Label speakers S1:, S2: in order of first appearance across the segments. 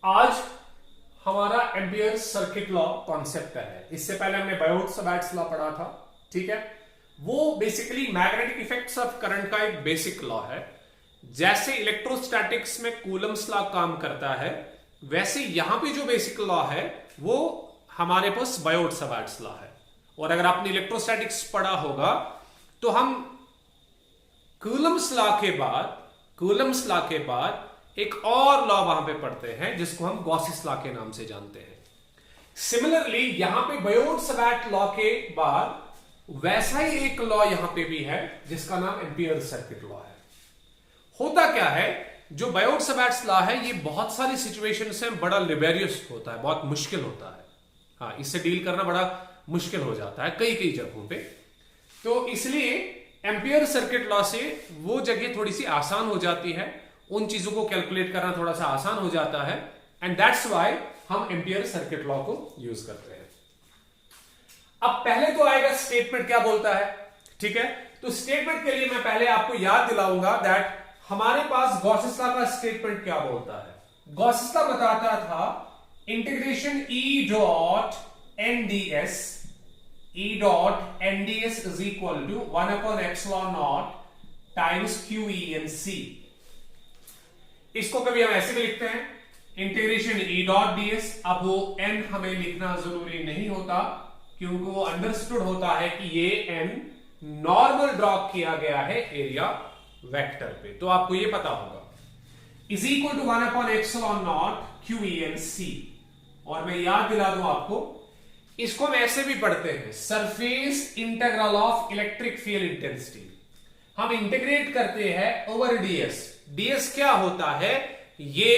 S1: आज हमारा ampere circuit law concept है। इससे पहले हमने बायोट-सैबार्ट्स लॉ पढ़ा था, ठीक है। वो basically magnetic effects of current का एक बेसिक लॉ है। जैसे इलेक्ट्रोस्टैटिक्स में कूलम्स लॉ काम करता है, वैसे यहां पे जो बेसिक लॉ है वो हमारे पास बायोट-सैबार्ट्स लॉ है। और अगर आपने इलेक्ट्रोस्टैटिक्स पढ़ा होगा तो हम कूलम्स लॉ के बाद एक और लॉ वहां पे पढ़ते हैं जिसको हम गॉसिस लॉ के नाम से जानते हैं। सिमिलरली यहां पे बायोट-सैबार्ट लॉ के बाद वैसा ही एक लॉ यहां पे भी है जिसका नाम एम्पियर सर्किट लॉ है। होता क्या है, जो बायोट-सैबार्ट लॉ है ये बहुत सारी सिचुएशंस में बड़ा लिबेरियस होता है, बहुत मुश्किल होता है। हाँ, इससे डील करना बड़ा मुश्किल हो जाता है कई जगहों पे। तो इसलिए एम्पियर सर्किट लॉ से वो जगह थोड़ी सी आसान हो जाती है, उन चीजों को कैलकुलेट करना थोड़ा सा आसान हो जाता है, एंड दैट्स व्हाई हम एम्पियर सर्किट लॉ को यूज करते हैं। अब पहले तो आएगा स्टेटमेंट क्या बोलता है, ठीक है। तो स्टेटमेंट के लिए मैं पहले आपको याद दिलाऊंगा दैट हमारे पास गॉसिस लॉ का स्टेटमेंट क्या बोलता है। गॉसिस लॉ बताता था integration E dot NDS is equal to 1 upon epsilon naught times Q E N C. इसको कभी हम ऐसे भी लिखते हैं इंटीग्रेशन ई डॉट डीएस। अब वो एन हमें लिखना जरूरी नहीं होता क्योंकि वो अंडरस्टूड होता है कि ये एन नॉर्मल ड्रॉ किया गया है एरिया वेक्टर पे, तो आपको ये पता होगा। Is equal to 1 upon epsilon naught Q E N C. और मैं याद दिला दूं आपको, इसको हम ऐसे भी पढ़ते हैं surface integral of electric field intensity. हम इंटीग्रेट करते हैं ओवर डीएस। डीएस क्या होता है, ये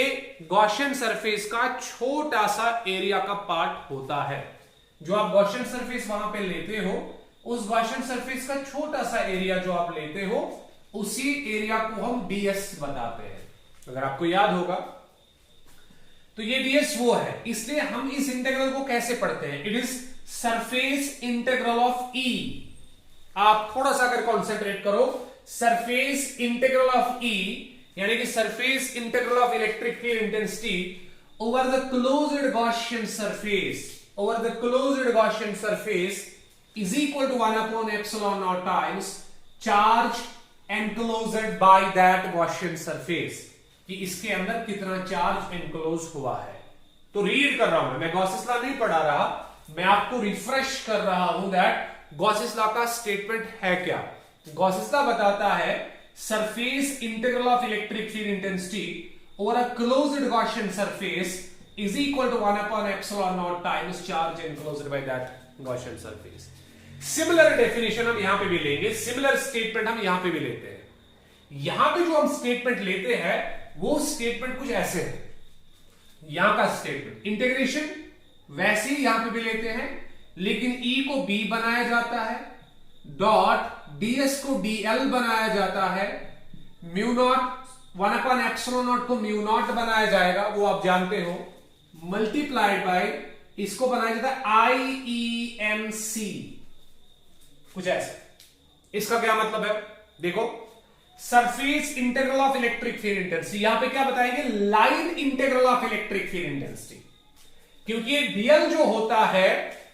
S1: गॉसियन सरफेस का छोटा सा एरिया का पार्ट होता है। जो आप गॉसियन सरफेस वहां पे लेते हो, उस गॉसियन सरफेस का छोटा सा एरिया जो आप लेते हो, उसी एरिया को हम डीएस बताते हैं। अगर आपको याद होगा तो ये डीएस वो है, इसलिए हम इस इंटीग्रल को कैसे पढ़ते हैं, it is surface integral of E. आप थोड़ा सा अगर कॉन्सेंट्रेट करो, सरफेस इंटीग्रल ऑफ ई यानी कि surface integral of electric field intensity over the closed Gaussian surface is equal to 1 upon epsilon naught times charge enclosed by that Gaussian surface, कि इसके अंदर कितना चार्ज एनक्लोज हुआ है। तो रीड कर रहा हूं मैं गॉसिस लॉ नहीं पढ़ा रहा, मैं आपको रिफ्रेश कर रहा हूं दैट गॉसिस लॉ का स्टेटमेंट है क्या। गॉसिस लॉ बताता है surface integral of electric field intensity over a closed Gaussian surface is equal to 1 upon epsilon naught times charge enclosed by that Gaussian surface। Similar definition हम यहां पे भी लेंगे, सिमिलर स्टेटमेंट हम यहां पे भी लेते हैं। यहां पे जो हम स्टेटमेंट लेते हैं वो स्टेटमेंट कुछ ऐसे है। यहां का स्टेटमेंट इंटीग्रेशन वैसे ही यहां पे भी लेते हैं, लेकिन ई को बी बनाया जाता है, डॉट डीएस को डीएल बनाया जाता है, mu not 1 upon epsilon not को म्यू नॉट बनाया जाएगा, वो आप जानते हो, मल्टीप्लाइड बाय इसको बनाया जाता है IEMC, कुछ ऐसे। इसका क्या मतलब है, देखो surface integral of electric field intensity, यहां पे क्या बताएंगे, line integral of electric field intensity. क्योंकि ये डीएल जो होता है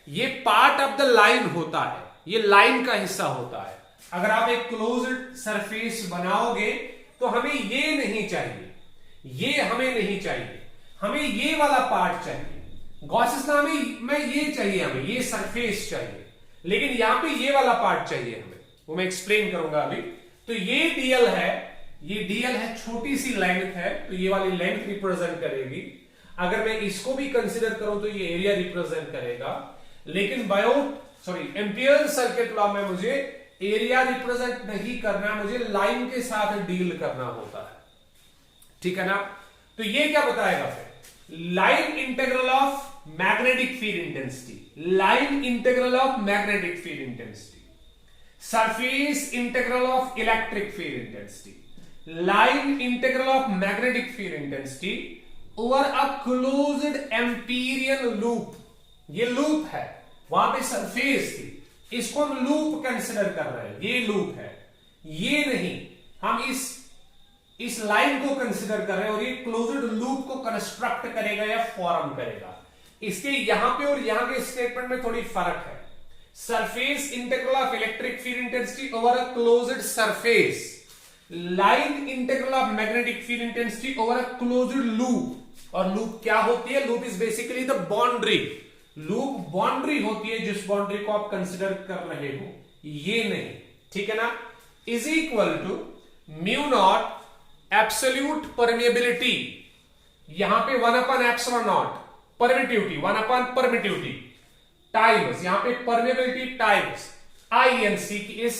S1: ये पार्ट ऑफ द लाइन होता है, ये लाइन का हिस्सा होता है। अगर आप एक क्लोज्ड सरफेस बनाओगे तो हमें ये नहीं चाहिए, ये हमें नहीं चाहिए, हमें ये वाला पार्ट चाहिए। गॉसिस लॉ में ये चाहिए, हमें ये सरफेस चाहिए, लेकिन यहां पे ये वाला पार्ट चाहिए हमें, वो मैं एक्सप्लेन करूंगा अभी। तो ये डीएल है, छोटी सी लेंथ है, तो ये वाली लेंथ रिप्रेजेंट करेगी। अगर मैं इसको भी कंसीडर करूं तो ये एरिया रिप्रेजेंट करेगा, लेकिन एम्पियर सर्किट लॉ में मुझे एरिया रिप्रेजेंट नहीं करना, मुझे लाइन के साथ डील करना होता है, ठीक है ना। तो ये क्या बताएगा फिर, line integral of magnetic field intensity, line integral of magnetic field intensity, surface integral of electric field intensity, line integral of magnetic field intensity over a closed Amperian loop. ये लूप है, वहां पे सरफेस थी, इसको हम loop consider कर रहे हैं, ये लूप है, ये नहीं। हम इस इस लाइन को कंसिडर कर रहे हैं और ये क्लोज्ड लूप को कंस्ट्रक्ट करेगा या फॉर्म करेगा। इसके यहां पे और यहां के स्टेटमेंट में थोड़ी फर्क है। Surface integral of electric field intensity over a closed surface, line integral of magnetic field intensity over a closed loop. और लूप क्या होती है? Loop is basically the boundary. Loop boundary होती है जिस बाउंड्री को आप कंसिडर कर रहे हो, ये नहीं, ठीक है ना। Is equal to mu naught absolute permeability, यहां पे 1/ε0 परमिटिविटी, 1/परमिटिविटी टाइम्स यहां पे परमिएबिलिटी टाइम्स INC की इस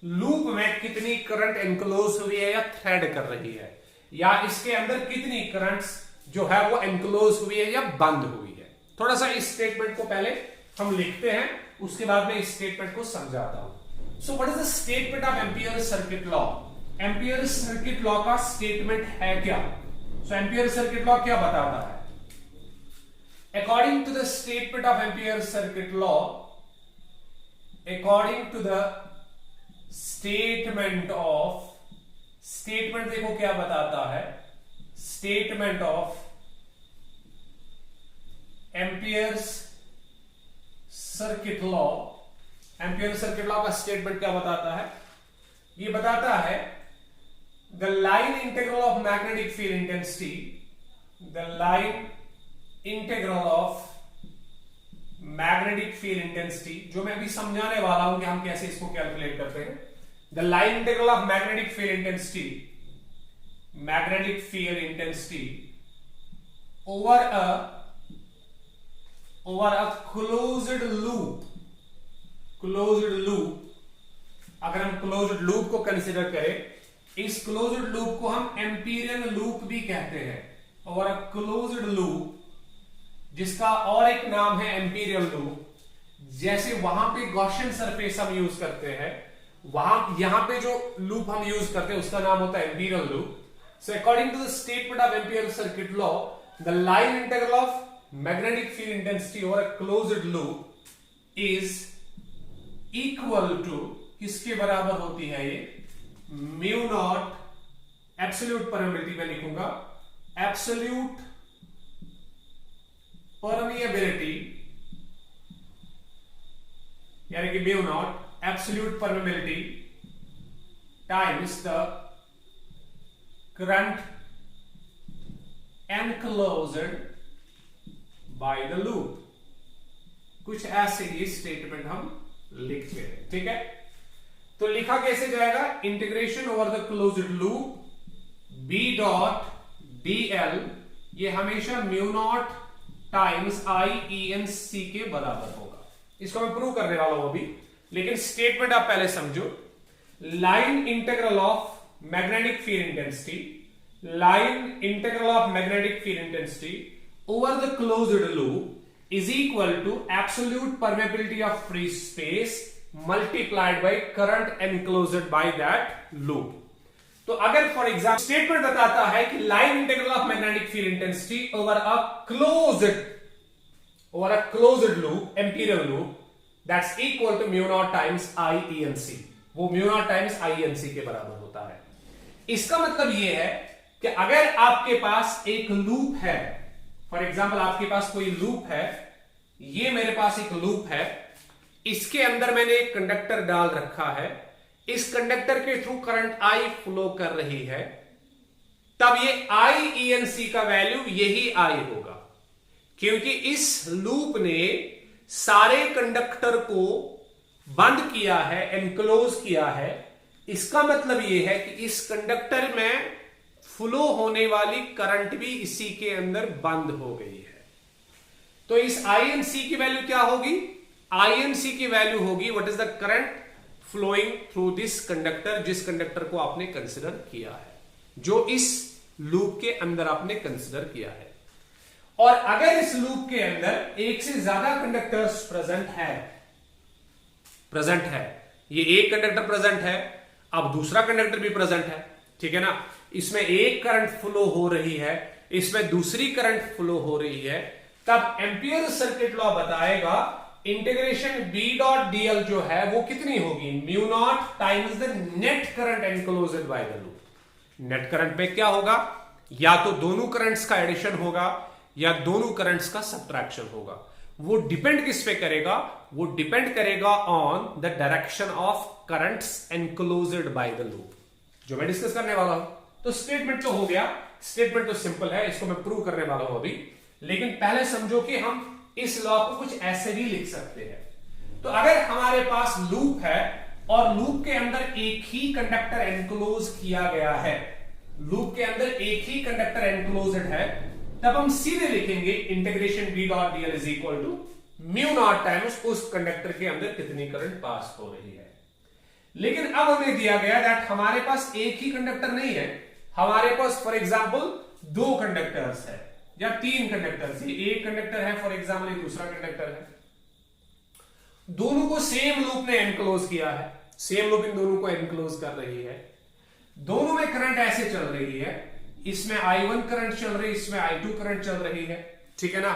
S1: लूप में कितनी करंट एनक्लोज हुई है या थ्रेड कर रही है, या इसके अंदर कितनी करंट्स जो है वो एनक्लोज हुई है या बंद हुई है। थोड़ा सा इस स्टेटमेंट को पहले हम लिखते हैं, उसके बाद में इस स्टेटमेंट को समझाता हूं। So what is the statement of Ampere circuit law? Ampere circuit law का स्टेटमेंट है क्या? सो एम्पियर सर्किट लॉ क्या बताता है? According to the statement of Ampere circuit law, according to the statement देखो क्या बताता है, statement of Ampere's circuit law. Ampere circuit law का स्टेटमेंट क्या बताता है? ये बताता है the line integral of magnetic field intensity, the line integral of magnetic field intensity, जो मैं अभी समझाने वाला हूं कि हम कैसे इसको कैलकुलेट करते हैं। The line integral of magnetic field intensity, magnetic field intensity over a closed loop. Closed loop, अगर हम क्लोज्ड लूप को कंसिडर करें, इस क्लोज्ड लूप को हम एम्पीरियन लूप भी कहते हैं। ओवर अ क्लोज्ड लूप, जिसका और एक नाम है एम्पीरियल लूप। जैसे वहां पे गॉसियन सरफेस हम यूज करते हैं, वहां यहां पे जो लूप हम यूज करते हैं उसका नाम होता है Amperian loop. So according to the statement of Ampere circuit law, the line integral of magnetic field intensity over a closed loop is equal to, किसके बराबर होती है ये? म्यू नॉट एब्सोल्यूट परमिएबिलिटी में लिखूंगा, एब्सोल्यूट परमिएबिलिटी, यानी कि mu naught absolute permeability times the current enclosed by the loop। कुछ ऐसे ही स्टेटमेंट हम लिखते हैं, ठीक है। तो लिखा कैसे जाएगा? Integration over the closed loop B dot dl, ये हमेशा म्यू नॉट टाइम्स IENC के बराबर होगा। इसको मैं प्रूव करने वाला हूं अभी, लेकिन स्टेटमेंट आप पहले समझो। Line integral of magnetic field intensity, line integral of magnetic field intensity over the closed loop is equal to absolute permeability of free space multiplied by current enclosed by that loop। तो अगर for example statement बताता है कि line integral of magnetic field intensity over a closed loop, Amperian loop, that's equal to mu naught times IENC, वो mu naught times IENC के बराबर होता है। इसका मतलब यह है कि अगर आपके पास एक लूप है, फॉर एग्जाम्पल आपके पास कोई लूप है, ये मेरे पास एक लूप है, इसके अंदर मैंने एक कंडक्टर डाल रखा है, इस कंडक्टर के थ्रू करंट I फ्लो कर रही है, तब ये IENC का वैल्यू यही I होगा, क्योंकि इस लूप ने सारे कंडक्टर को बंद किया है, एनक्लोज किया है। इसका मतलब यह है कि इस कंडक्टर में फ्लो होने वाली करंट भी इसी के अंदर बंद हो गई है। तो इस INC की वैल्यू क्या होगी? INC की वैल्यू होगी what is the current flowing through this conductor, जिस कंडक्टर को आपने कंसिडर किया है, जो इस लूप के अंदर आपने कंसिडर किया है। और अगर इस लूप के अंदर एक से ज्यादा कंडक्टर्स प्रेजेंट है, ये एक कंडक्टर प्रेजेंट है, अब दूसरा कंडक्टर भी प्रेजेंट है, ठीक है ना, इसमें एक करंट फ्लो हो रही है, इसमें दूसरी करंट फ्लो हो रही है, तब एम्पियर सर्किट लॉ बताएगा इंटीग्रेशन B डॉट dl जो है वो कितनी होगी? Mu naught times the net current enclosed by the loop. Net current पे क्या होगा, या तो दोनों करंट्स का एडिशन होगा या दोनों करंट्स का सब्ट्रैक्शन होगा। वो डिपेंड किस पे करेगा, वो डिपेंड करेगा on the direction of currents enclosed by the loop, जो मैं डिस्कस करने वाला हूं। तो स्टेटमेंट तो हो गया, स्टेटमेंट तो सिंपल है, इसको मैं प्रूव करने वाला हूं अभी। लेकिन पहले समझो कि हम इस लॉ को कुछ ऐसे भी लिख सकते हैं। तो अगर हमारे पास लूप है और लूप के अंदर एक ही कंडक्टर एनक्लोज किया गया है, लूप के अंदर एक ही कंडक्टर एनक्लोज्ड है, तब हम सीधे लिखेंगे integration B dot DL is equal to mu naught times उस कंडक्टर के अंदर कितनी करंट पास हो रही है। लेकिन अब हमें दिया गया दैट हमारे पास एक ही कंडक्टर नहीं है, हमारे पास फॉर एग्जांपल दो कंडक्टर्स है या तीन कंडक्टर्स, एक कंडक्टर है फॉर एग्जांपल, एक दूसरा कंडक्टर है, दोनों को सेम लूप ने एनक्लोज किया है, सेम लूप इन दोनों को एनक्लोज कर रही है, दोनों में करंट ऐसे चल रही है, इसमें I1 करंट चल रही है, इसमें I2 करंट चल रही है, ठीक है ना।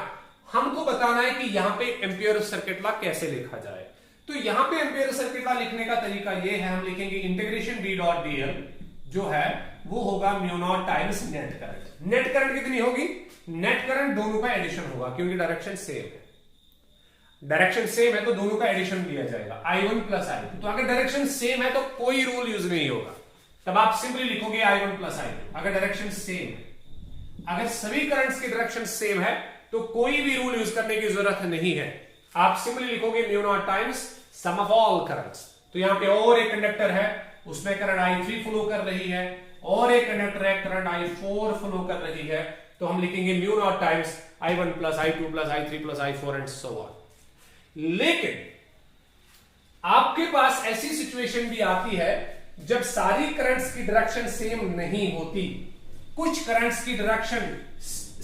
S1: हमको बताना है कि यहां पे एम्पियर सर्किट लॉ कैसे लिखा जाए। तो यहां पे एम्पियर सर्किट लॉ लिखने का तरीका ये है, हम लिखेंगे इंटीग्रेशन बी डॉट डीएल जो है वो होगा mu naught times net current. Net current कितनी होगी, नेट करंट दोनों का एडिशन होगा क्योंकि डायरेक्शन सेम है, डायरेक्शन सेम है तो दोनों का एडिशन दिया जाएगा I1 प्लस I2। तो अगर डायरेक्शन सेम है तो कोई रूल यूज नहीं होगा, तब आप सिंपली लिखोगे I1 प्लस I2। अगर डायरेक्शन सेम है, अगर सभी करंट्स की डायरेक्शन सेम है तो कोई भी रूल यूज करने की जरूरत नहीं है, आप सिंपली लिखोगे mu naught times sum of all currents. तो यहां पे और एक कंडक्टर है, उसमें करंट I3 फ्लो कर रही है, और एक कंडक्टर है करंट I4 फ्लो कर रही है, तो हम लिखेंगे mu naught times I1 plus I2 plus I3 plus I4 and so on. लेकिन आपके पास ऐसी सिचुएशन भी आती है जब सारी करंट्स की डायरेक्शन सेम नहीं होती, कुछ करंट्स की डायरेक्शन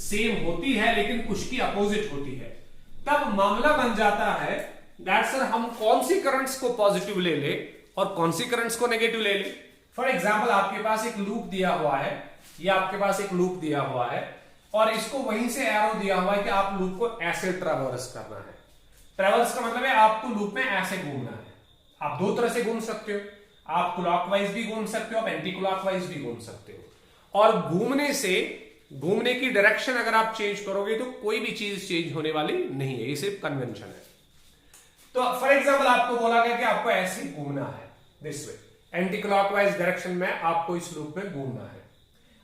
S1: सेम होती है लेकिन कुछ की अपोजिट होती है, तब मामला बन जाता है दैट सर हम कौन सी करंट्स को पॉजिटिव ले ले और कौन सी करंट्स को नेगेटिव ले ले। फॉर एग्जाम्पल आपके पास एक लूप दिया हुआ है, या आपके पास एक लूप दिया हुआ है और इसको वहीं से एरो दिया हुआ है कि आप लूप को ऐसे ट्रैवर्स करना है। ट्रैवर्स का मतलब है आपको लूप में ऐसे घूमना है। आप दो तरह से घूम सकते हो, आप क्लॉकवाइज भी घूम सकते हो, आप एंटी क्लॉकवाइज भी घूम सकते हो। और घूमने की डायरेक्शन अगर आप चेंज करोगे तो कोई भी चीज चेंज होने वाली नहीं है, ये सिर्फ कन्वेंशन है। तो फॉर एग्जाम्पल आपको बोला गया कि आपको ऐसे घूमना है, this way, anti clockwise direction में आपको इस लूप में घूमना है।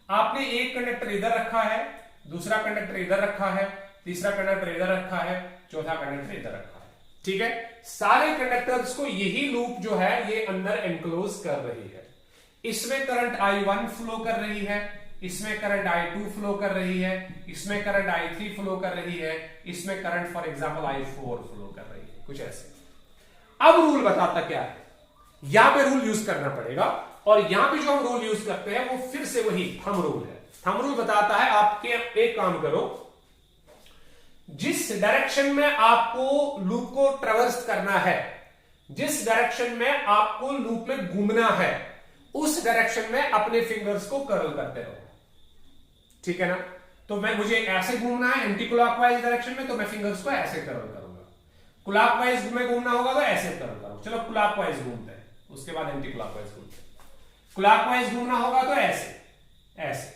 S1: आपने एक कंडक्टर इधर रखा है, दूसरा कंडक्टर इधर रखा है, तीसरा कंडक्टर इधर रखा है, चौथा कंडक्टर इधर रखा है, ठीक है। सारे कंडक्टर्स को यही लूप जो है ये अंदर एनक्लोज कर रही है। इसमें करंट I1 फ्लो कर रही है, इसमें करंट I2 फ्लो कर रही है, इसमें करंट I3 फ्लो कर रही है, इसमें current for example I4 flow कर रही है, कुछ ऐसे। अब रूल बताता क्या है, यहां पे रूल यूज करना पड़ेगा, और यहां पे जो हम रूल यूज करते हैं वो फिर से वही थंब रूल है। थंब रूल बताता है आपके एक काम करो, जिस डायरेक्शन में आपको लूप को ट्रैवर्स करना है, जिस डायरेक्शन में आपको लूप में घूमना है, उस डायरेक्शन में अपने फिंगर्स को कर्ल करते रहो, ठीक है ना। तो मुझे ऐसे घूमना है एंटी क्लॉकवाइज डायरेक्शन में, तो मैं फिंगर्स को ऐसे कर्ल करूंगा। क्लॉकवाइज में घूमना होगा तो ऐसे कर्ल करूंगा। चलो क्लॉकवाइज घूमते हैं, उसके बाद एंटी क्लॉकवाइज घूमते हैं। क्लॉकवाइज घूमना होगा तो ऐसे ऐसे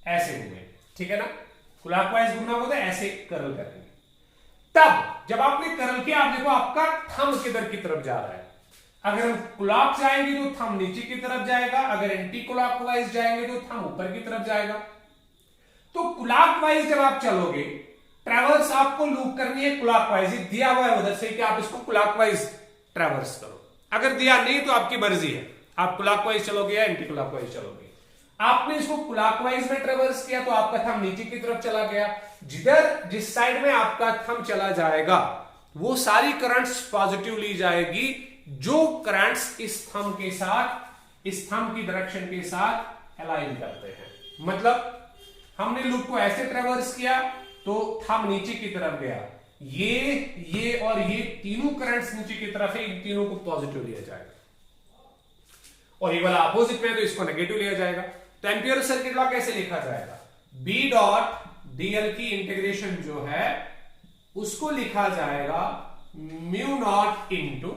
S1: ऐसे घूमेंगे, ठीक है ना। क्लॉकवाइज घूमना होगा तो ऐसे कर्ल करेंगे। तब जब आपने कर्ल किया, आप देखो आपका थंब किधर की तरफ जा रहा है। अगर हम क्लॉक जाएंगे तो थंब नीचे की तरफ जाएगा, अगर एंटी क्लॉकवाइज जाएंगे तो थंब ऊपर की तरफ जाएगा। तो क्लॉकवाइज जब आप चलोगे, ट्रैवर्स आपको लूप करनी है क्लॉकवाइज, दिया हुआ है उधर से कि आप इसको क्लॉकवाइज ट्रैवर्स करो। अगर दिया नहीं तो आपकी मर्जी है, आप क्लॉकवाइज चलोगे या एंटी क्लॉकवाइज चलोगे। आपने इसको क्लॉकवाइज में ट्रैवर्स किया तो आपका थंब नीचे की तरफ चला गया। जिस साइड में आपका थंब चला जाएगा वो सारी करंट्स पॉजिटिव ली जाएगी, जो करंट्स इस थंब के साथ, इस थंब की डायरेक्शन के साथ अलाइन करते हैं। मतलब हमने लूप को ऐसे ट्रैवर्स किया तो थंब नीचे की तरफ गया, ये और ये तीनों करंट्स नीचे की तरफ है, इन तीनों को पॉजिटिव लिया जाएगा, और ये वाला अपोजिट में तो इसको नेगेटिव लिया जाएगा। तो एम्पियर सर्किट लॉ कैसे लिखा जाएगा, बी डॉट डीएल की इंटीग्रेशन जो है उसको लिखा जाएगा mu naught into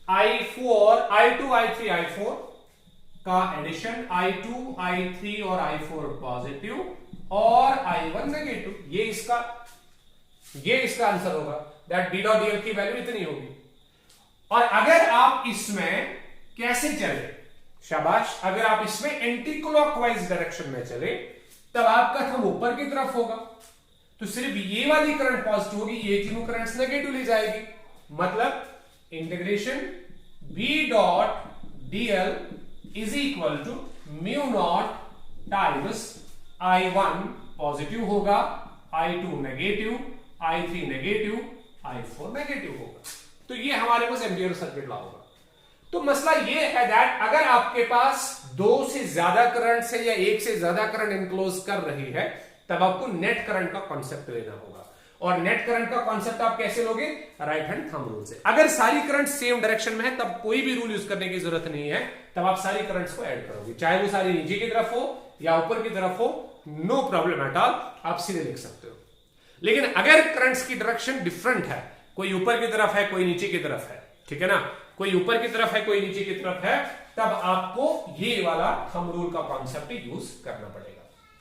S1: I4 I2 I3 I4 का एडिशन, I2, I3 और I4 पॉजिटिव और I1 नेगेटिव। ये इसका आंसर होगा। दैट B डॉट DL की वैल्यू इतनी होगी। और अगर आप इसमें कैसे चले, शाबाश, अगर आप इसमें एंटी क्लॉकवाइज डायरेक्शन में चले तब आपका थंब ऊपर की तरफ होगा, तो सिर्फ ये वाली करंट पॉजिटिव होगी, ये तीनों करंट्स नेगेटिव ले जाएगी। मतलब integration B dot DL is equal to mu naught times I1 positive होगा, I2 negative, I3 negative, I4 negative होगा। तो ये हमारे पास एम्पियर सर्किट लॉ होगा। तो मसला ये है दैट अगर आपके पास दो से ज्यादा करंट है या एक से ज्यादा करंट इनक्लोज कर रही है तब आपको नेट करंट का कॉन्सेप्ट लेना होगा। और नेट करंट का कॉन्सेप्ट आप कैसे लोगे? राइट हैंड थंब रूल से। अगर सारी करंट सेम डायरेक्शन में है तब कोई भी रूल यूज करने की जरूरत नहीं है, तब आप सारी करंट्स को ऐड करोगे, चाहे वो सारी नीचे की तरफ हो या ऊपर की तरफ हो, नो प्रॉब्लम एट ऑल, आप सीधे लिख सकते हो। लेकिन अगर करंट्स की डायरेक्शन डिफरेंट है, कोई ऊपर की तरफ है कोई नीचे की तरफ है, ठीक है ना, कोई ऊपर की तरफ है कोई नीचे की तरफ है, तब आपको ये वाला थंब रूल का कॉन्सेप्ट यूज करना पड़ेगा।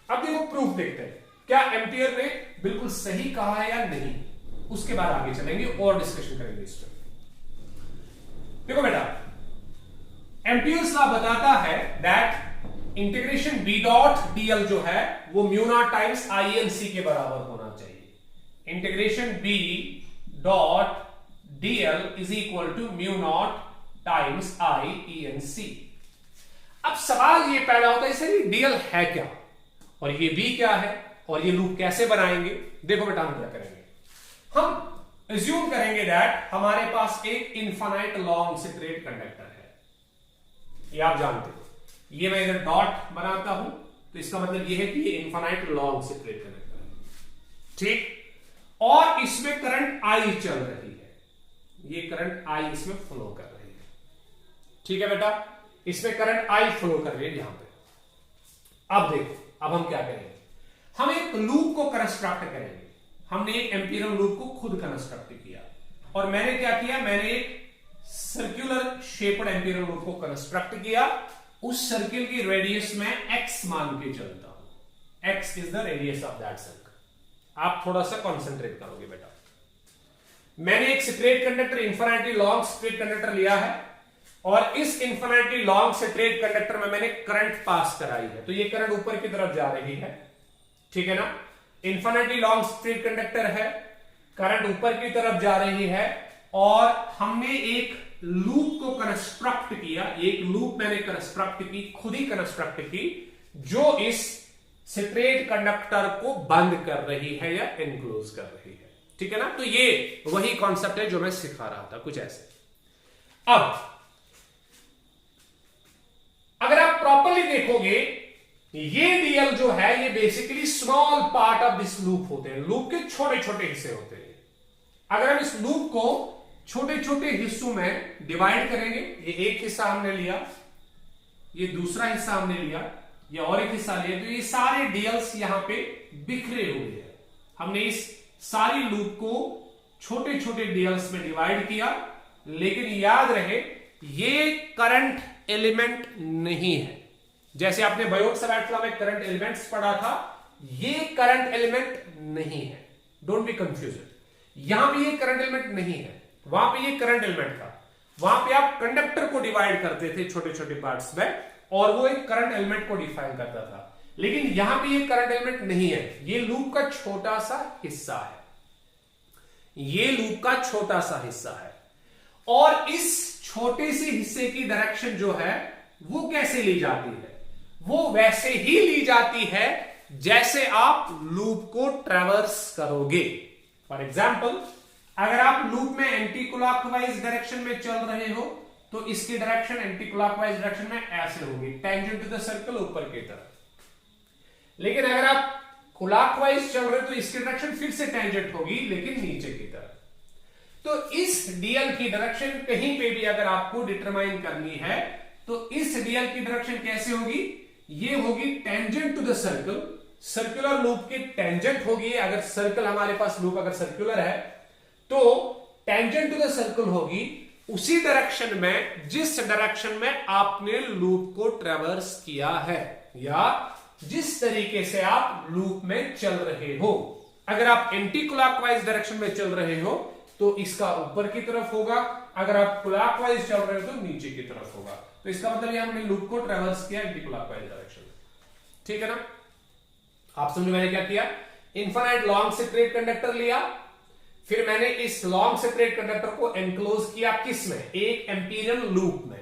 S1: अब देखो प्रूफ देखते हैं, क्या एम्पियर ने बिल्कुल सही कहा है या नहीं, उसके बाद आगे चलेंगे और डिस्कशन करेंगे इस पर। देखो बेटा, एम्पियर्स लॉ बताता है that integration B dot DL जो है वो म्यू नॉट टाइम्स INC के बराबर होना चाहिए। Integration B dot DL is equal to mu naught times IENC। अब सवाल ये पैदा होता है सर DL है क्या और ये B क्या है और ये लूप कैसे बनाएंगे। देखो बेटा हम क्या करेंगे, हम एज्यूम करेंगे दैट हमारे पास एक इनफाइनाइट लॉन्ग स्ट्रेट कंडक्टर है, ये आप जानते हो। ये मैं इधर डॉट बनाता हूं तो इसका मतलब ये है कि ये इनफाइनाइट लॉन्ग स्ट्रेट कंडक्टर है, ठीक। और इसमें करंट I चल रही है, ये करंट I इसमें फ्लो कर रही है, ठीक है बेटा, इसमें करंट I फ्लो कर रही है यहां पे। अब देखो, अब हम क्या करेंगे, हम एक लूप को कंस्ट्रक्ट करेंगे। हमने एक एम्पिरिकल लूप को खुद कंस्ट्रक्ट किया और मैंने क्या किया, मैंने एक सर्कुलर शेप्ड एम्पिरिकल लूप को कंस्ट्रक्ट किया। उस सर्किल की रेडियस में x मान के चलता हूं, x is the radius of that circle. आप थोड़ा सा कॉन्सेंट्रेट करोगे बेटा। मैंने एक straight conductor, infinity long straight conductor लिया है और इस इन्फिनिटी लॉन्ग स्ट्रेट कंडक्टर में मैंने करंट पास कराई है, तो ये करंट ऊपर की तरफ जा रही है, ठीक है ना। इन्फिनिटी लॉन्ग स्ट्रेट कंडक्टर है, करंट ऊपर की तरफ जा रही है और हमने एक लूप को कंस्ट्रक्ट किया, एक लूप मैंने कंस्ट्रक्ट की, खुद ही कंस्ट्रक्ट की, जो इस स्ट्रेट कंडक्टर को बंद कर रही है या एनक्लोज कर रही है, ठीक है ना। तो ये वही कॉन्सेप्ट है जो मैं सिखा रहा था, कुछ ऐसे। अब अगर आप प्रॉपर्ली देखोगे, ये DL जो है ये basically small part of this loop होते हैं, लूप के छोटे छोटे हिस्से होते हैं। अगर हम इस लूप को छोटे छोटे हिस्सों में डिवाइड करेंगे, ये एक हिस्सा हमने लिया, ये दूसरा हिस्सा हमने लिया, ये और एक हिस्सा लिया, तो ये सारे DLs यहां पे बिखरे हुए हैं। हमने इस सारी लूप को छोटे छोटे DLs में डिवाइड किया, लेकिन याद रहे ये करंट एलिमेंट नहीं है। जैसे आपने बायोट-सैवर्ट लॉ में करंट एलिमेंट्स पढ़ा था, ये करंट एलिमेंट नहीं है, डोंट बी कंफ्यूज्ड। यहां पे ये करंट एलिमेंट नहीं है, वहां पे ये करंट एलिमेंट था। वहां पे आप कंडक्टर को डिवाइड करते थे छोटे छोटे पार्ट्स में और वो एक करंट एलिमेंट को डिफाइन करता था, लेकिन यहां पे ये करंट एलिमेंट नहीं है, ये लूप का छोटा सा हिस्सा है, ये लूप का छोटा सा हिस्सा है। और इस छोटे से हिस्से की डायरेक्शन जो है वो कैसे ली जाती है, वो वैसे ही ली जाती है जैसे आप लूप को ट्रैवर्स करोगे। फॉर एग्जाम्पल, अगर आप लूप में एंटी क्लॉकवाइज डायरेक्शन में चल रहे हो तो इसकी डायरेक्शन एंटी क्लॉकवाइज डायरेक्शन में ऐसे होगी, टेंजेंट टू द सर्कल ऊपर की तरफ। लेकिन अगर आप क्लॉकवाइज चल रहे हो तो इसकी डायरेक्शन फिर से टेंजेंट होगी, लेकिन नीचे की तरफ। तो इस DL की डायरेक्शन कहीं पे भी अगर आपको डिटरमाइन करनी है तो इस DL की डायरेक्शन कैसे होगी, ये होगी tangent to the circle, circular loop के टेंजेंट होगी। अगर सर्कल हमारे पास लूप अगर सर्कुलर है तो टेंजेंट टू द सर्कल होगी उसी डायरेक्शन में जिस डायरेक्शन में आपने लूप को ट्रेवर्स किया है या जिस तरीके से आप लूप में चल रहे हो। अगर आप एंटी क्लॉकवाइज डायरेक्शन में चल रहे हो तो इसका ऊपर की तरफ होगा, अगर आप क्लॉकवाइज चल रहे हो तो नीचे की तरफ होगा। तो इसका मतलब ये हमने लूप को ट्रेवर्स किया एंटी क्लॉकवाइज डायरेक्शन में, ठीक है ना। आप समझो मैंने क्या किया, इनफाइनाइट लॉन्ग सेपरेट कंडक्टर लिया, फिर मैंने इस लॉन्ग सेपरेट कंडक्टर को एनक्लोज किया किस में, एक एम्पीरियन लूप में।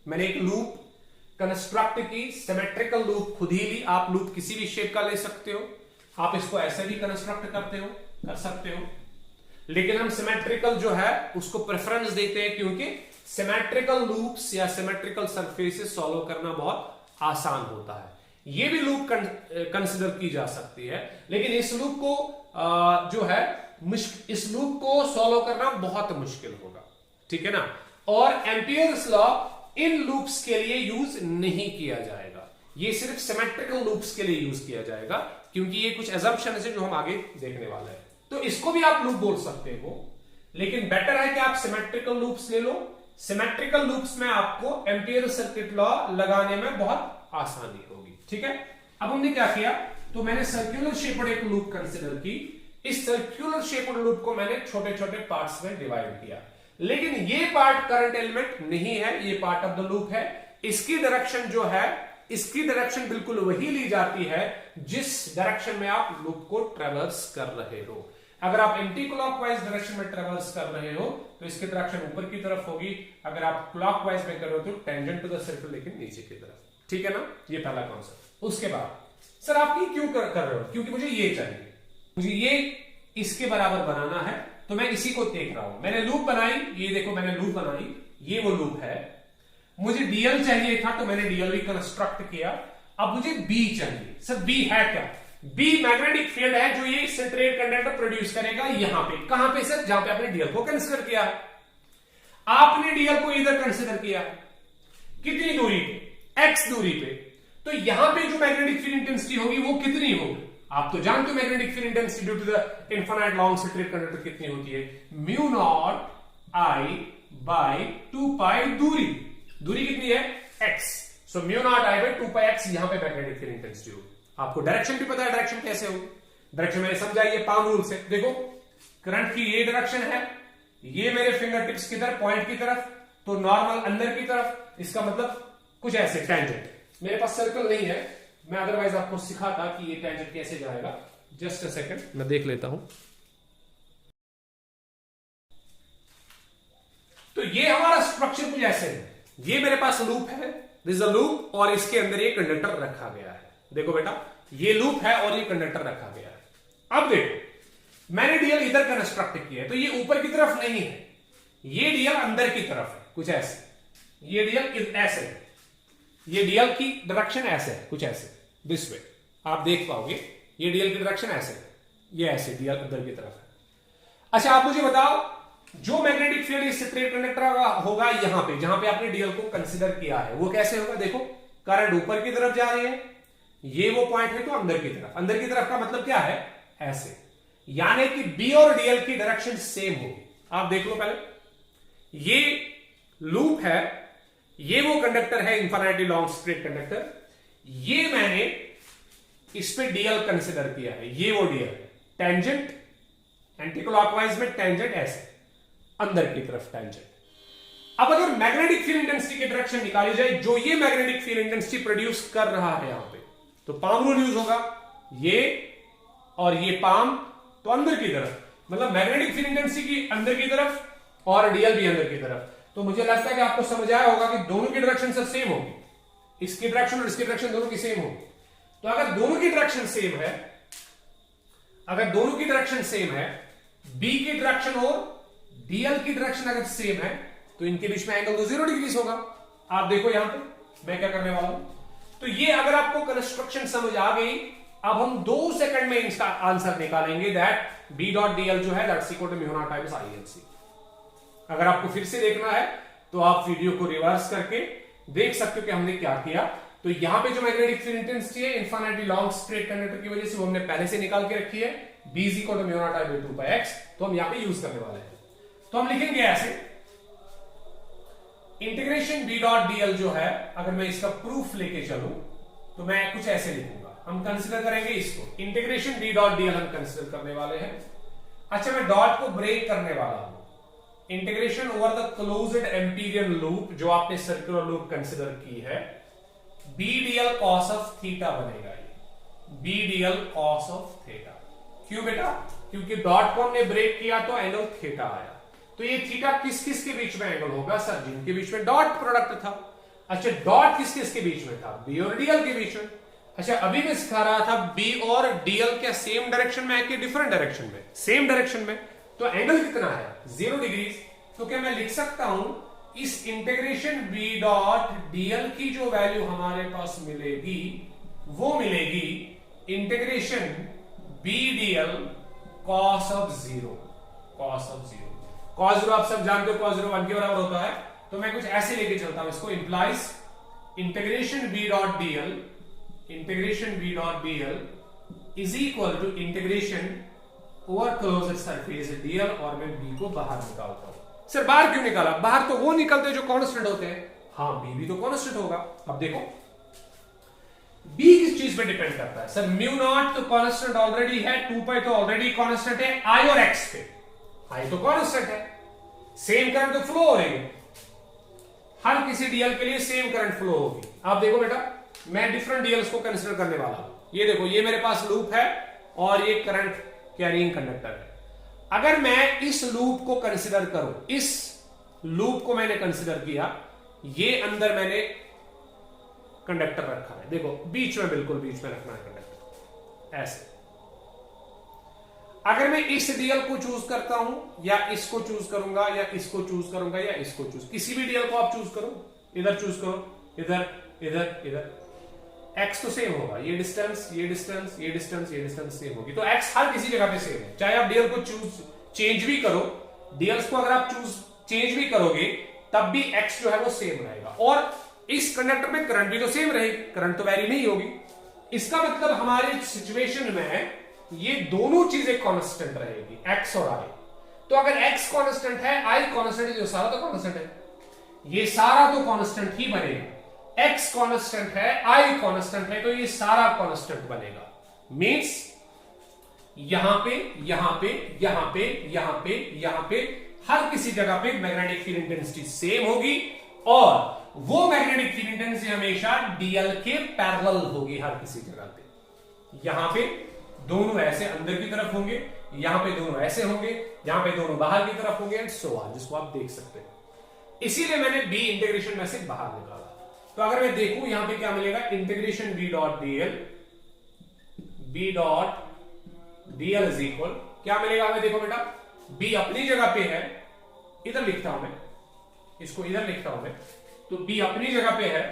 S1: मैंने एक लूप कंस्ट्रक्ट की, सिमेट्रिकल लूप खुद ही ली। आप लूप किसी भी शेप का ले सकते हो, आप इसको ऐसे भी कंस्ट्रक्ट कर सकते हो, लेकिन हम सिमेट्रिकल जो है उसको प्रेफरेंस देते हैं क्योंकि सिमेट्रिकल लूप्स या सिमेट्रिकल सरफेसेस सॉल्व करना बहुत आसान होता है। ये भी लूप कंसिडर की जा सकती है, लेकिन इस लूप को जो है इस लूप को सॉल्व करना बहुत मुश्किल होगा, ठीक है ना। और एम्पियर्स लॉ इन लूप्स के लिए यूज नहीं किया जाएगा, ये सिर्फ सिमेट्रिकल लूप्स के लिए यूज किया जाएगा क्योंकि ये कुछ एजम्पशन है जो हम आगे देखने वाले हैं। तो इसको भी आप लूप बोल सकते हो, लेकिन बेटर है कि आप सिमेट्रिकल लूप्स ले लो। सिमेट्रिकल लूप्स में आपको एम्पियर सर्किट लॉ लगाने में बहुत आसानी होगी, ठीक है। अब हमने क्या किया, तो मैंने सर्कुलर शेप्ड एक लूप कंसिडर की। इस सर्कुलर शेप्ड लूप को मैंने छोटे छोटे पार्ट्स में डिवाइड किया, लेकिन ये पार्ट करंट एलिमेंट नहीं है, ये पार्ट ऑफ द लूप है। इसकी डायरेक्शन जो है, इसकी डायरेक्शन बिल्कुल वही ली जाती है जिस डायरेक्शन में आप लूप को ट्रेवर्स कर रहे हो। अगर आप एंटी क्लॉकवाइज डायरेक्शन में ट्रेवर्स कर रहे हो तो इसकी डायरेक्शन ऊपर की तरफ होगी, अगर आप क्लॉकवाइज में कर रहे हो तो टेंजेंट टू द सर्कल, लेकिन नीचे की तरफ, ठीक है ना। ये पहला कॉन्सेप्ट। उसके बाद सर आप ये क्यों कर रहे हो, क्योंकि मुझे ये चाहिए, मुझे ये इसके बराबर बनाना है, तो मैं इसी को देख रहा हूं। मैंने लूप बनाई, ये देखो मैंने लूप बनाई, ये वो लूप है। मुझे डीएल चाहिए था तो मैंने डीएल भी कंस्ट्रक्ट किया। अब मुझे बी चाहिए। सर बी है क्या, बी मैग्नेटिक फील्ड है जो ये सेंट्रेट कंडक्टर प्रोड्यूस करेगा यहां पे। कहां पे सर, जहां पे आपने डीएल को कंसीडर किया। आपने डीएल को इधर कंसीडर किया, कितनी दूरी पे, एक्स दूरी पे। तो यहां पे जो मैग्नेटिक फील्ड इंटेंसिटी होगी वो कितनी होगी, आप तो जानते हो magnetic field intensity due to the infinite long separate conductor कितनी होती है, mu naught I by 2 pi दूरी कितनी है, x। So mu naught I by 2 pi x यहां पे मैग्नेटिक फील्ड इंटेंसिटी होगी। आपको डायरेक्शन भी पता है, डायरेक्शन कैसे होगी, डायरेक्शन मैंने समझाई है पाम रूल से। देखो करंट की ये डायरेक्शन है, ये मेरे फिंगर टिप्स की तरफ, पॉइंट की तरफ, तो नॉर्मल अंदर की तरफ, इसका मतलब कुछ ऐसे टेंजेंट। मेरे पास सर्कल नहीं है, मैं अदरवाइज आपको सिखाता कि ये टेंजेंट कैसे जाएगा। जस्ट अ सेकंड, मैं देख लेता हूं। तो ये हमारा स्ट्रक्चर कुछ ऐसे है, ये मेरे पास लूप है, दिस इज अ लूप, और इसके अंदर ये कंडक्टर रखा गया है। देखो बेटा ये लूप है और ये कंडक्टर रखा गया है। अब देखो मैंने डीएल इधर कंस्ट्रक्ट किया है, तो ये ऊपर की तरफ नहीं है, ये डीएल अंदर की तरफ है, कुछ ऐसे। ये डीएल ऐसे है, ये डीएल की डायरेक्शन ऐसे है, कुछ ऐसे दिस वे। आप देख पाओगे ये डीएल की डायरेक्शन ऐसे है, ये ऐसे डीएल अंदर की तरफ है। अच्छा आप मुझे बताओ, जो मैग्नेटिक फील्ड इस सेपरेट कंडक्टर होगा यहां पे, जहां पे आपने डीएल को कंसीडर किया है, वो कैसे होगा। देखो करंट ऊपर की तरफ जा रही है, ये वो पॉइंट है तो अंदर की तरफ। अंदर की तरफ का मतलब क्या है, ऐसे, यानी कि बी और डीएल की डायरेक्शन सेम होगी। आप देख लो पहले, ये लूप है, ये वो कंडक्टर है इनफाइनाइटली लॉन्ग स्ट्रेट कंडक्टर, ये मैंने इस पे डीएल कंसीडर किया है, ये वो डीएल है। टेंजेंट एंटी क्लॉकवाइज में टेंजेंट ऐसे, अंदर की तरफ टेंजेंट। अब अगर मैग्नेटिक फील्ड इंटेंसिटी की डायरेक्शन निकाली जाए, जो ये मैग्नेटिक फील्ड इंटेंसिटी प्रोड्यूस कर रहा है यहां पे, तो पाम रूल यूज होगा, ये और ये पाम, तो अंदर की तरफ, मतलब मैग्नेटिक फील्ड इंटेंसिटी की अंदर की तरफ और डीएल भी अंदर की तरफ। तो मुझे लगता है कि आपको समझ आया होगा कि दोनों की डायरेक्शन सर सेम होगी, इसकी डायरेक्शन और इसकी डायरेक्शन दोनों की सेम होगी। तो अगर दोनों की डायरेक्शन सेम है, अगर दोनों की डायरेक्शन सेम है, बी की डायरेक्शन और डीएल की डायरेक्शन अगर सेम है, तो इनके बीच में एंगल तो 0 डिग्री होगा। आप देखो यहां पे मैं क्या करने वाला हूं। तो ये अगर आपको कंस्ट्रक्शन समझ आ गई, अब हम 2 सेकंड में इसका आंसर निकालेंगे, दैट बी डॉट डीएल जो है that's equal to mu naught times INC. अगर आपको फिर से देखना है तो आप वीडियो को रिवर्स करके देख सकते हो कि हमने क्या किया। तो यहां पे जो मैग्नेटिक फील्ड इंटेंसिटी है इनफाइनाइटली लॉन्ग स्ट्रेट कंडक्टर की वजह से वो हमने पहले से निकाल के रखी है, b is equal to mu naught I by 2 pi x, तो हम यहां पे यूज करने वाले हैं। तो हम लिखेंगे ऐसे, इंटीग्रेशन बी डॉट डीएल जो है, अगर मैं इसका प्रूफ लेके चलूं तो मैं कुछ ऐसे लिखूंगा। हम कंसीडर करेंगे इसको, इंटीग्रेशन बी डॉट डीएल हम कंसीडर करने वाले हैं। अच्छा, मैं डॉट को ब्रेक करने वाला हूं। Integration over the closed Amperian loop, जो आपने सर्कुलर लूप कंसीडर की है, B DL cos of theta बनेगा। ये B DL cos of theta. क्यों बेटा? क्योंकि डॉट को हमने ब्रेक किया तो एंगल थीटा आया। तो ये थीटा किस किस के बीच में एंगल होगा सर? जिनके बीच में डॉट प्रोडक्ट था। अच्छा, डॉट किस किस के बीच में था? बी और डीएल के बीच में। अच्छा, अभी मैं सिखा रहा था बी और डीएल क्या सेम डायरेक्शन में है कि डिफरेंट डायरेक्शन में? सेम डायरेक्शन में। तो एंगल कितना है? 0 डिग्री। तो क्या मैं लिख सकता हूं इस इंटीग्रेशन बी डॉट डीएल की जो वैल्यू हमारे पास मिलेगी वो मिलेगी integration B DL cos of 0। Cos of 0, cos 0 आप सब जानते हो, कॉस 0 1 के बराबर होता है। तो मैं कुछ ऐसे लेके चलता हूं इसको, implies integration B dot DL, integration B dot DL is equal to integration over closed surface DL, और मैं बी को बाहर निकालता हूं। सर बाहर क्यों निकाला? बाहर तो वो निकलते जो कांस्टेंट होते हैं। हाँ, बी भी तो कांस्टेंट होगा। अब देखो बी किस चीज पे डिपेंड करता है सर? म्यू नॉट तो कांस्टेंट ऑलरेडी है, 2 पाई तो ऑलरेडी कांस्टेंट है, आई और एक्स पे आई तो कांस्टेंट है। सेम करंट तो फ्लो हो रही है, हर किसी डीएल के लिए सेम करंट फ्लो होगी। आप देखो बेटा, मैं डिफरेंट डीएल्स को कंसीडर करने वाला हूं। ये देखो, ये मेरे पास लूप है और ये करंट कैरिंग कंडक्टर है। अगर मैं इस लूप को कंसीडर करूं, इस लूप को मैंने कंसीडर किया, ये अंदर मैंने कंडक्टर रखा है, देखो बीच में, बिल्कुल बीच में रखना है कंडक्टर ऐसे। अगर मैं इस डीएल को चूज करता हूं या इसको चूज करूंगा या इसको चूज करूंगा या इसको चूज, किसी भी डीएल को आप चूज करो, इधर चूज करो, इधर इधर इधर, एक्स तो सेम होगा। ये डिस्टेंस ये डिस्टेंस ये डिस्टेंस ये डिस्टेंस सेम होगी। तो एक्स हर किसी जगह पे सेम है, चाहे आप डीएल को चूज चेंज भी करो, डीएल्स को अगर आप चूज चेंज भी करोगे तब भी एक्स जो है वो सेम रहेगा। और इस कंडक्टर में करंट भी तो सेम रहेगी, करंट तो वेरी नहीं होगी। इसका मतलब हमारे सिचुएशन में ये दोनों चीजें कांस्टेंट रहेगी, एक्स और आई। तो अगर एक्स कांस्टेंट है, आई कांस्टेंट है, जो सारा तो कांस्टेंट है, ये सारा तो कांस्टेंट ही बनेगा। एक्स कांस्टेंट है, आई कांस्टेंट है, तो ये सारा कांस्टेंट बनेगा। मींस यहां पे यहां पे यहां पे यहां पे यहां पे हर किसी जगह पे मैग्नेटिक फील्ड इंटेंसिटी सेम होगी, और वो मैग्नेटिक फील्ड इंटेंसिटी हमेशा डीएल के पैरेलल होगी हर किसी जगह पे। यहां पे दोनों ऐसे अंदर की तरफ होंगे, यहां पे दोनों ऐसे होंगे, यहां पे दोनों बाहर की तरफ होंगे, एंड सो ऑन, जिसको आप देख सकते हैं। इसीलिए मैंने बी इंटीग्रेशन में से बाहर निकाला। तो अगर मैं देखूं यहां पे क्या मिलेगा, integration B dot DL, B dot DL is equal क्या मिलेगा हमें? देखो बेटा, बी अपनी जगह पे है, इधर लिखता हूं मैं, इसको इधर लिखता हूं मैं, तो बी अपनी जगह पे है।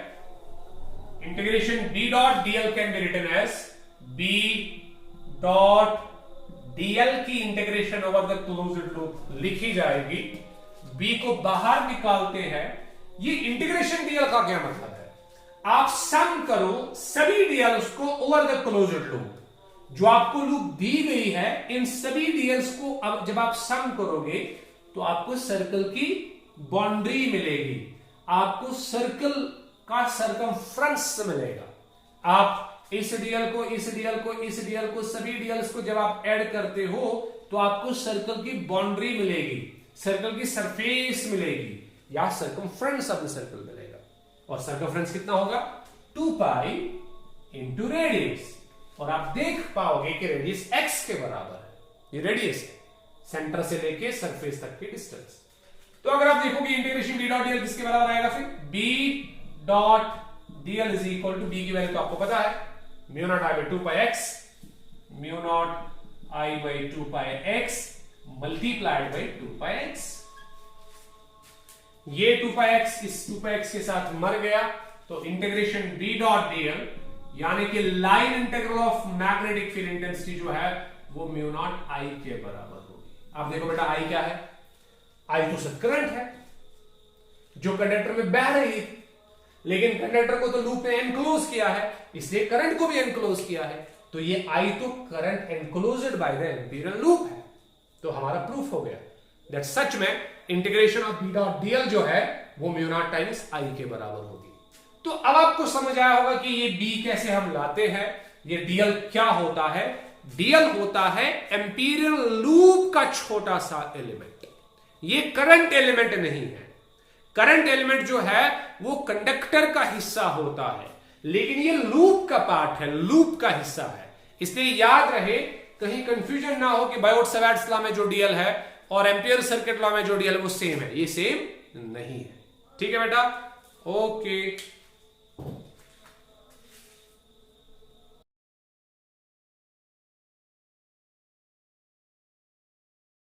S1: Integration B dot DL can be written as B dot DL की integration over the closed loop लिखी जाएगी। बी को बाहर निकालते हैं। ये इंटीग्रेशन डीएल का क्या मतलब है? आप सम करो सभी डीएल्स को ओवर द क्लोज्ड लूप, जो आपको लूप दी गई है, इन सभी डीएल्स को अब जब आप सम करोगे तो आपको सर्कल की बाउंड्री मिलेगी, आपको सर्कल का सर्कमफ्रेंस मिलेगा। आप इस डीएल को इस डीएल को इस डीएल को सभी डीएल्स को जब आप ऐड करते हो तो आपको सर्कल की बाउंड्री मिलेगी, सर्कल की सरफेस मिलेगी, या सर्कमफ्रेंस ऑफ द सर्कल मिलेगा। और सर्कमफ्रेंस कितना होगा? 2 पाई इंटू रेडियस। और आप देख पाओगे कि रेडियस एक्स के बराबर है। ये रेडियस है, सेंटर से लेके सरफेस तक की डिस्टेंस। तो अगर आप देखोगे इंटीग्रेशन बी डॉट डीएल किसके बराबर आएगा? फिर B dot DL is equal to, B की वैल्यू तो आपको पता है, mu naught I by 2 pi x, mu naught I by 2 pi x multiplied by 2 pi x. ये 2 पाई एक्स इस 2 पाई एक्स के साथ मर गया, तो इंटीग्रेशन बी डॉट डीएल यानी कि line integral of magnetic field intensity जो है वो म्यू नॉट आई के बराबर होगी। आप देखो बेटा, आई क्या है? आई तो सब करंट है जो कंडक्टर में बह रही है, लेकिन कंडक्टर को तो लूप ने एनक्लोज किया है, इसलिए करंट को भी एनक्लोज किया है। तो ये आई तो current enclosed by the Amperian loop है। तो हमारा प्रूफ हो गया दैट सच में integration of B dot DL जो है वो म्यू नॉट टाइम्स आई के बराबर होगी। तो अब आपको समझ आया होगा कि ये बी कैसे हम लाते हैं। ये डीएल क्या होता है? डीएल होता है एम्पीरियल लूप का छोटा सा एलिमेंट। ये करंट एलिमेंट नहीं है। करंट एलिमेंट जो है वो कंडक्टर का हिस्सा होता है, लेकिन ये लूप का पार्ट है, लूप का हिस्सा है। इसलिए याद रहे, कहीं कंफ्यूजन ना हो कि बायोट-सैवर्ट्स लॉ में जो डीएल है और एम्पियर सर्किट लॉ में जो डीएल है वो सेम है। ये सेम नहीं है। ठीक है बेटा, ओके।